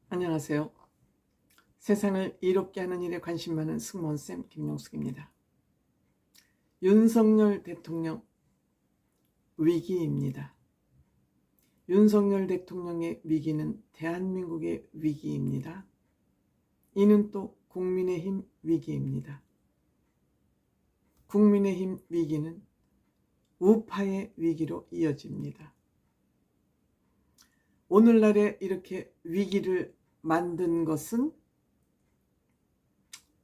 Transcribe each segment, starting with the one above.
안녕하세요. 세상을 이롭게 하는 일에 관심 많은 승무원쌤 김용숙입니다. 윤석열 대통령 위기입니다. 윤석열 대통령의 위기는 대한민국의 위기입니다. 이는 또 국민의힘 위기입니다. 국민의힘 위기는 우파의 위기로 이어집니다. 오늘날에 이렇게 위기를 만든 것은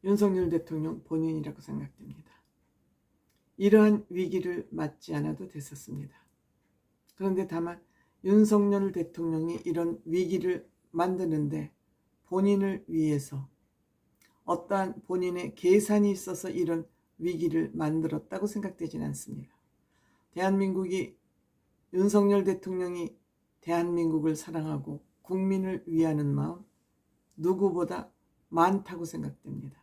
윤석열 대통령 본인이라고 생각됩니다. 이러한 위기를 맞지 않아도 됐었습니다. 그런데 다만 윤석열 대통령이 이런 위기를 만드는데 본인을 위해서 어떠한 본인의 계산이 있어서 이런 위기를 만들었다고 생각되지는 않습니다. 대한민국이 윤석열 대통령이 대한민국을 사랑하고 국민을 위하는 마음 누구보다 많다고 생각됩니다.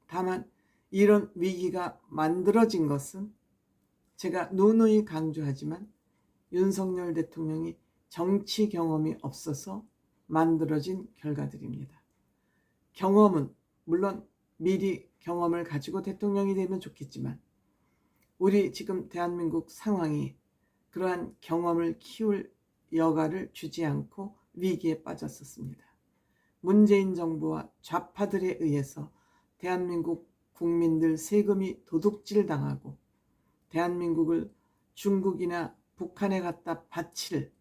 다만 이런 위기가 만들어진 것은 제가 누누이 강조하지만 윤석열 대통령이 정치 경험이 없어서 만들어진 결과들입니다. 경험은 물론 미리 경험을 가지고 대통령이 되면 좋겠지만 우리 지금 대한민국 상황이 그러한 경험을 키울 여가를 주지 않고 위기에 빠졌었습니다. 문재인 정부와 좌파들에 의해서 대한민국 국민들 세금이 도둑질 당하고 대한민국을 중국이나 북한에 갖다 바칠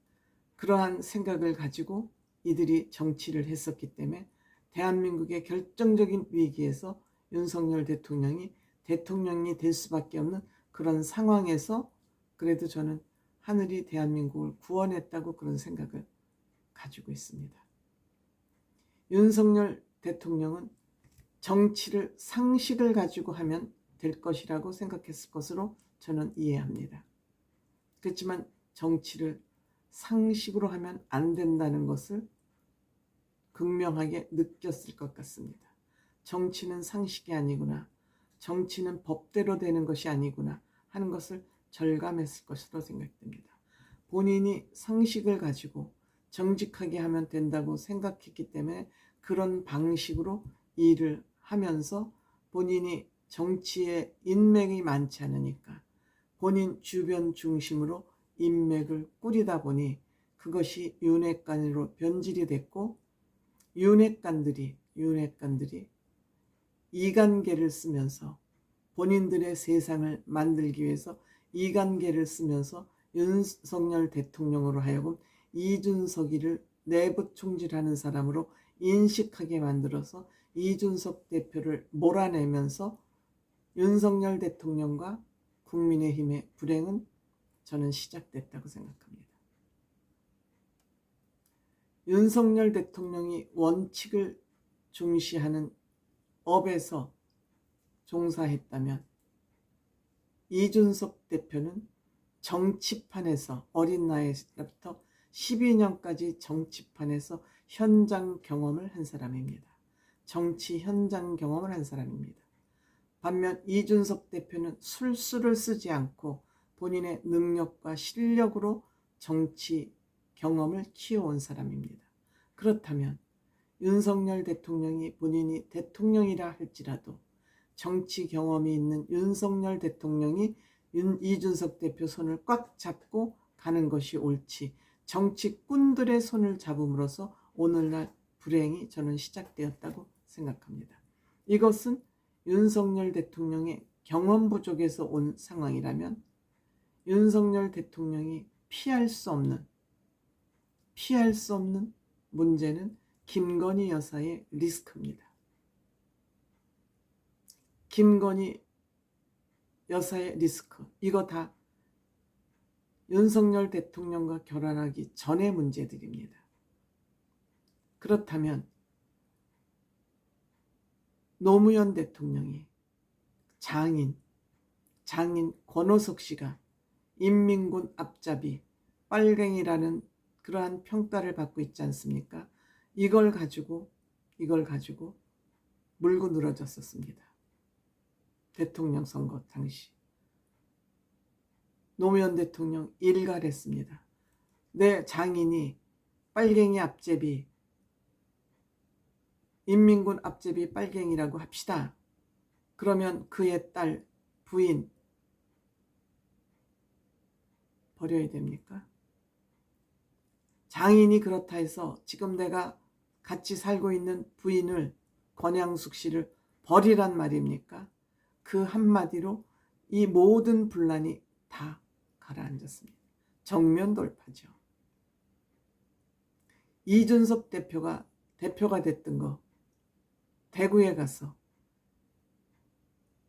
그러한 생각을 가지고 이들이 정치를 했었기 때문에 대한민국의 결정적인 위기에서 윤석열 대통령이 될 수밖에 없는 그런 상황에서 그래도 저는 하늘이 대한민국을 구원했다고 그런 생각을 가지고 있습니다. 윤석열 대통령은 정치를 상식을 가지고 하면 될 것이라고 생각했을 것으로 저는 이해합니다. 그렇지만 정치를 상식으로 하면 안 된다는 것을 극명하게 느꼈을 것 같습니다. 정치는 상식이 아니구나, 정치는 법대로 되는 것이 아니구나 하는 것을 절감했을 것으로 생각됩니다. 본인이 상식을 가지고 정직하게 하면 된다고 생각했기 때문에 그런 방식으로 일을 하면서 본인이 정치에 인맥이 많지 않으니까 본인 주변 중심으로 인맥을 꾸리다 보니 그것이 윤핵관으로 변질이 됐고 윤핵관들이 이간계를 쓰면서 본인들의 세상을 만들기 위해서 이간계를 쓰면서 윤석열 대통령으로 하여금 이준석이를 내부 총질하는 사람으로 인식하게 만들어서 이준석 대표를 몰아내면서 윤석열 대통령과 국민의힘의 불행은 저는 시작됐다고 생각합니다. 윤석열 대통령이 원칙을 중시하는 업에서 종사했다면 이준석 대표는 정치판에서 어린 나이부터 12년까지 정치판에서 현장 경험을 한 사람입니다. 정치 현장 경험을 한 사람입니다. 반면 이준석 대표는 술수를 쓰지 않고 본인의 능력과 실력으로 정치 경험을 키워온 사람입니다. 그렇다면 윤석열 대통령이 본인이 대통령이라 할지라도 정치 경험이 있는 윤석열 대통령이 이준석 대표 손을 꽉 잡고 가는 것이 옳지 정치꾼들의 손을 잡음으로써 오늘날 불행이 저는 시작되었다고 생각합니다. 이것은 윤석열 대통령의 경험 부족에서 온 상황이라면 윤석열 대통령이 피할 수 없는 문제는 김건희 여사의 리스크입니다. 김건희 여사의 리스크, 이거 다 윤석열 대통령과 결혼하기 전의 문제들입니다. 그렇다면 노무현 대통령이 장인 권오석 씨가 인민군 앞잡이 빨갱이라는 그러한 평가를 받고 있지 않습니까? 이걸 가지고 물고 늘어졌었습니다. 대통령 선거 당시 노무현 대통령 일갈했습니다. 내 장인이 빨갱이 앞제비 인민군 앞제비 빨갱이라고 합시다. 그러면 그의 딸, 부인 버려야 됩니까? 장인이 그렇다 해서 지금 내가 같이 살고 있는 부인을, 권양숙 씨를 버리란 말입니까? 그 한마디로 이 모든 분란이 다 가라앉았습니다. 정면 돌파죠. 이준석 대표가 됐던 거, 대구에 가서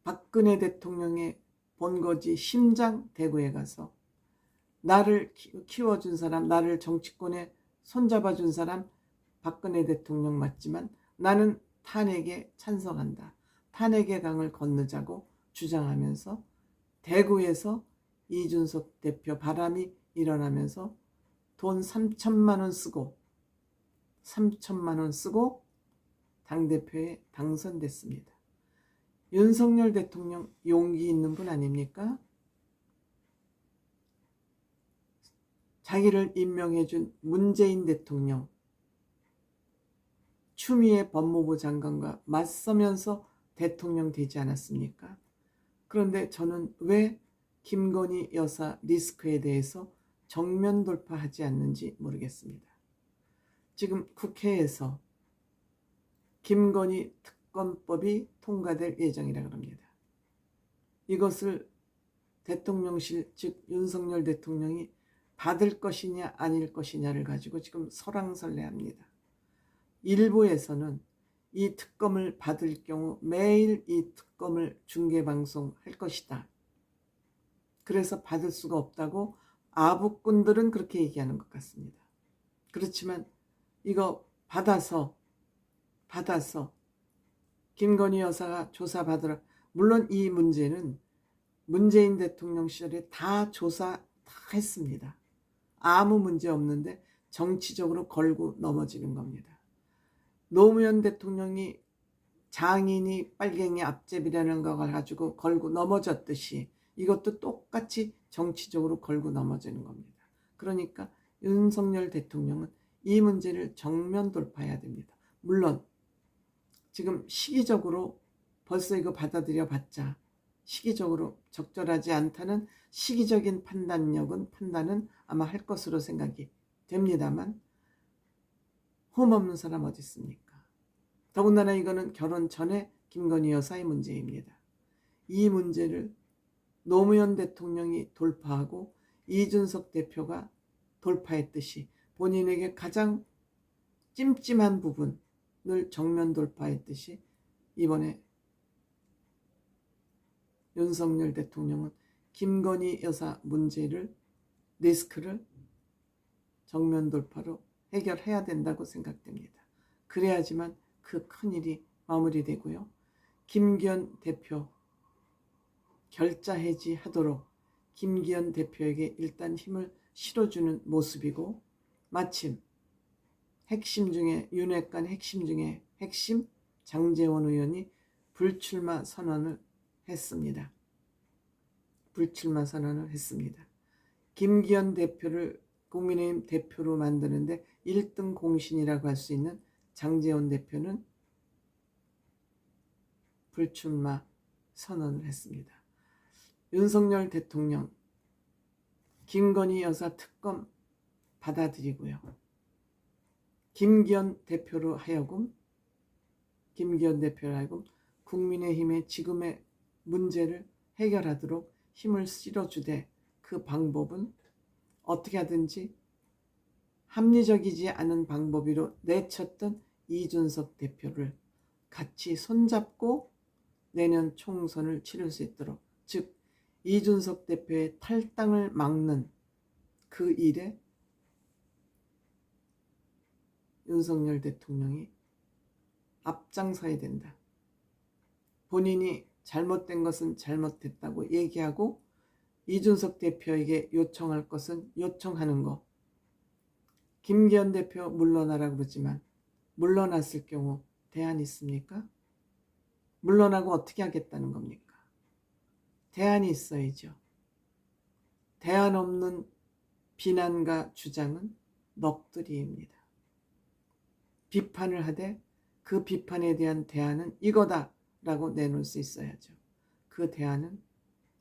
박근혜 대통령의 본거지 심장 대구에 가서 나를 키워준 사람, 나를 정치권에 손잡아준 사람 박근혜 대통령 맞지만 나는 탄핵에 찬성한다. 탄핵의 강을 건너자고 주장하면서 대구에서 이준석 대표 바람이 일어나면서 돈 3천만 원 쓰고 당대표에 당선됐습니다. 윤석열 대통령 용기 있는 분 아닙니까? 자기를 임명해준 문재인 대통령, 추미애 법무부 장관과 맞서면서 대통령 되지 않았습니까? 그런데 저는 왜 김건희 여사 리스크에 대해서 정면 돌파하지 않는지 모르겠습니다. 지금 국회에서 김건희 특검법이 통과될 예정이라고 합니다. 이것을 대통령실, 즉 윤석열 대통령이 받을 것이냐 아닐 것이냐를 가지고 지금 설왕설래합니다. 일부에서는 이 특검을 받을 경우 매일 이 특검을 중계방송할 것이다. 그래서 받을 수가 없다고 아부꾼들은 그렇게 얘기하는 것 같습니다. 그렇지만 이거 받아서 김건희 여사가 조사받으라. 물론 이 문제는 문재인 대통령 시절에 다 조사 다 했습니다. 아무 문제 없는데 정치적으로 걸고 넘어지는 겁니다. 노무현 대통령이 장인이 빨갱이 앞제비라는 걸 가지고 걸고 넘어졌듯이 이것도 똑같이 정치적으로 걸고 넘어지는 겁니다. 그러니까 윤석열 대통령은 이 문제를 정면 돌파해야 됩니다. 물론 지금 시기적으로 벌써 이거 받아들여 봤자 시기적으로 적절하지 않다는 시기적인 판단은 아마 할 것으로 생각이 됩니다만 홈 없는 사람 어디 있습니까? 더군다나 이거는 결혼 전에 김건희 여사의 문제입니다. 이 문제를 노무현 대통령이 돌파하고 이준석 대표가 돌파했듯이 본인에게 가장 찜찜한 부분을 정면 돌파했듯이 이번에 윤석열 대통령은 김건희 여사 문제를 리스크를 정면 돌파로 해결해야 된다고 생각됩니다. 그래야지만 그 큰일이 마무리되고요. 김기현 대표 결자 해지하도록 김기현 대표에게 일단 힘을 실어주는 모습이고 마침 핵심 중에 윤핵관 핵심 중에 핵심 장제원 의원이 불출마 선언을 했습니다. 김기현 대표를 국민의힘 대표로 만드는데 1등 공신이라고 할 수 있는 장제원 대표는 불출마 선언을 했습니다. 윤석열 대통령 김건희 여사 특검 받아들이고요. 김기현 대표로 하여금 국민의힘의 지금의 문제를 해결하도록 힘을 실어주되 그 방법은 어떻게 하든지 합리적이지 않은 방법으로 내쳤던 이준석 대표를 같이 손잡고 내년 총선을 치를 수 있도록, 즉 이준석 대표의 탈당을 막는 그 일에 윤석열 대통령이 앞장서야 된다. 본인이 잘못된 것은 잘못됐다고 얘기하고 이준석 대표에게 요청할 것은 요청하는 거. 김기현 대표 물러나라고 그러지만 물러났을 경우 대안이 있습니까? 물러나고 어떻게 하겠다는 겁니까? 대안이 있어야죠. 대안 없는 비난과 주장은 넋두리입니다. 비판을 하되 그 비판에 대한 대안은 이거다라고 내놓을 수 있어야죠. 그 대안은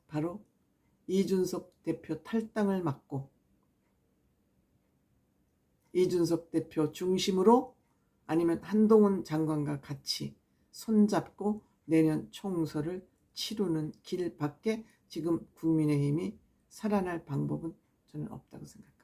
바로 이준석 대표 탈당을 막고 이준석 대표 중심으로 아니면 한동훈 장관과 같이 손잡고 내년 총선을 치르는 길밖에 지금 국민의힘이 살아날 방법은 저는 없다고 생각합니다.